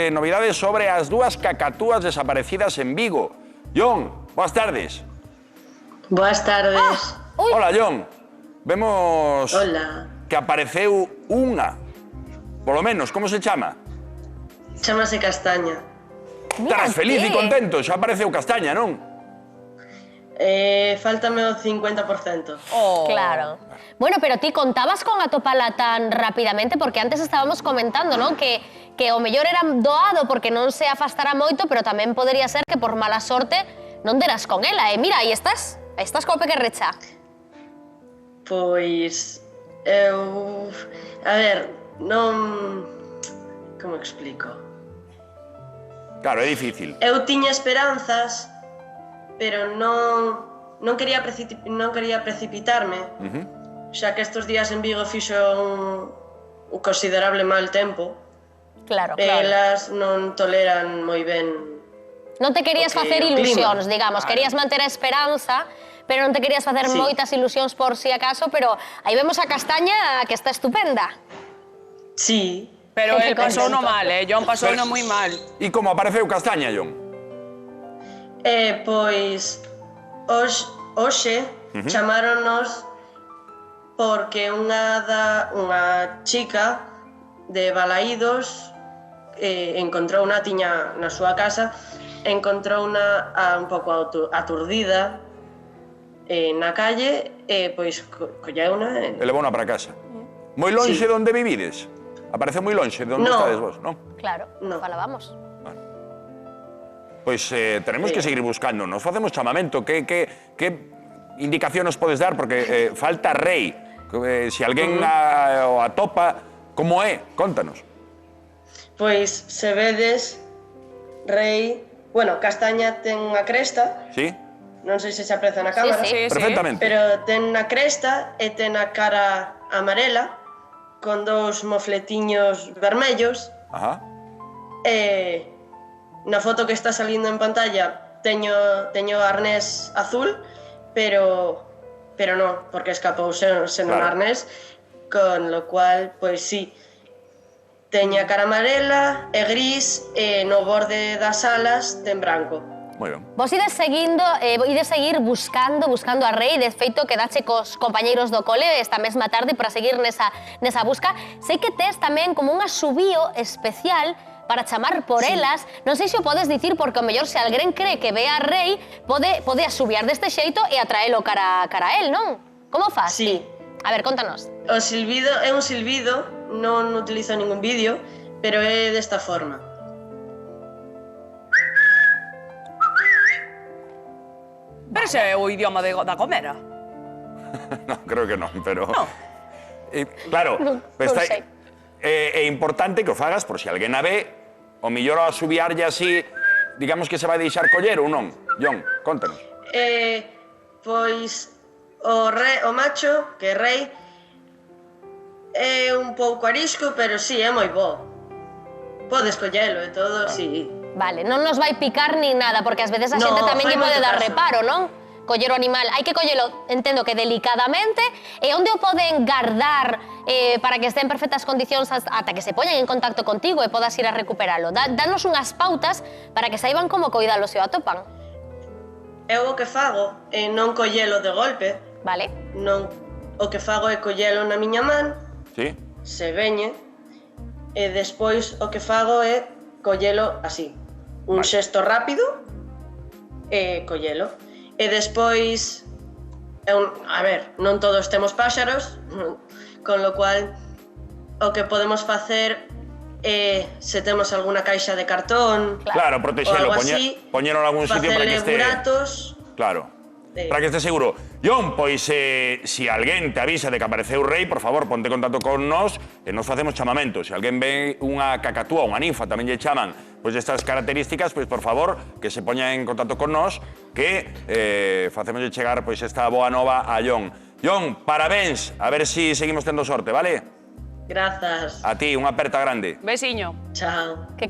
Novidades sobre as dúas cacatúas desaparecidas en Vigo. Jon, boas tardes. Boas tardes. Hola, Jon. Vemos Hola. que apareceu unha. Polo menos, como se chama? Chámase Castaña. Estarás feliz e contento, xa apareceu Castaña, non? Fáltame o 50%. Claro. Bueno, pero ti contabas con atopala tan rapidamente, porque antes estábamos comentando, non? Que o mellor era doado porque non se afastara moito, pero tamén podería ser que por mala sorte non deras con ela. E mira, aí estás co pequerrecha. Pois... eu... A ver, non... Como explico? Claro, é difícil. Eu tiña esperanzas, pero non quería precipitarme, xa que estes días en Vigo fixo un considerable mal tempo. Claro, E claro. elas non toleran moi ben. Non te querías o facer clima. ilusións, digamos. Claro. Querías manter a esperanza, pero non te querías facer Sí. moitas ilusións por si acaso, pero aí vemos a Castaña que está estupenda. Sí. Pero Qué él pasou no contento. mal, Jon pasou no moi mal. E como apareceu Castaña, Jon? Pois hoxe chamáronnos porque unha chica de Balaídos encontrou unha tiña na súa casa, encontrou unha un pouco aturdida na calle e pois colleuna E levouna para casa. Moi lonxe Sí. de onde vivides? Apareceu moi lonxe de onde No. estades vos, non? Claro, No. falábamos. Pois tenemos que seguir buscando. Nos facemos chamamento. Que indicacións podes dar? Porque falta Rei. Se alguén o atopa, como é? Contanos. Pois se vedes Rei, bueno, Castaña ten unha cresta, Sí? non sei se aprecia na cámara. Sí, sí. Perfectamente. Pero ten na cresta e ten a cara amarela con dous mofletiños vermellos Ajá. e na foto que está salindo en pantalla teño arnés azul, pero non, porque escapou sen un Claro. arnés, con lo cual, pois sí, teña a cara amarela e gris e no borde das alas ten branco. Moi ben. Vos ides seguir buscando a Rei, de feito quedache cos compañeiros do cole esta mesma tarde para seguir nesa busca. Sei que tes tamén como un asubío especial para chamar por elas. Non sei se o podes dicir porque o mellor se alguén cree que ve a Rei pode asubiar deste xeito e atraelo cara a él, non? Como faz? Sí. A ver, contanos. O silbido é un silbido, non utilizo ningún vídeo, pero é desta forma. Pero ese é o idioma da Gomera. No, creo que non, pero... No. Claro, Non sei. é importante que o fagas por se alguén a ve, o millor ao asubiarlle así, digamos que se vai deixar coller ou non. Jon, contanos. Pois o macho, que é Rei, é un pouco arisco, pero sí, é moi bo. Podes collelo e todo, sí. Vale, non nos vai picar nin nada, porque ás veces a No, xente tamén lle fai pode moito dar caso. reparo, non? Coller o animal, hai que collelo, entendo que delicadamente, e onde o poden guardar para que esté en perfectas condicións ata que se poñan en contacto contigo e podas ir a recuperalo. Danos unhas pautas para que saiban como coidalo se o atopan, Eu o que fago é non collelo de golpe, vale? non, o que fago é collelo na miña man, Sí? se veñe, e despois o que fago é collelo así. Un Vale. xesto rápido e collelo. E despois, a ver, non todos temos páxaros, con lo cual o que podemos facer é, se temos alguna caixa de cartón, Claro, o protexelo, algo así, poñelo en algún sitio para que facele este... buratos. Claro. Sí. Para que esté seguro. Jon, pois se alguén te avisa de que apareceu Rei, por favor, ponte en contacto con nós e nos facemos chamamento. Se alguén ve unha cacatúa, unha ninfa, tamén lle chaman pois destas características, pois por favor, que se poña en contacto con nós, que facemoslle chegar pois esta boa nova a Jon. Jon, parabéns, a ver si seguimos tendo sorte, vale? Grazas. A ti, unha aperta grande. Besiño. Chao. Que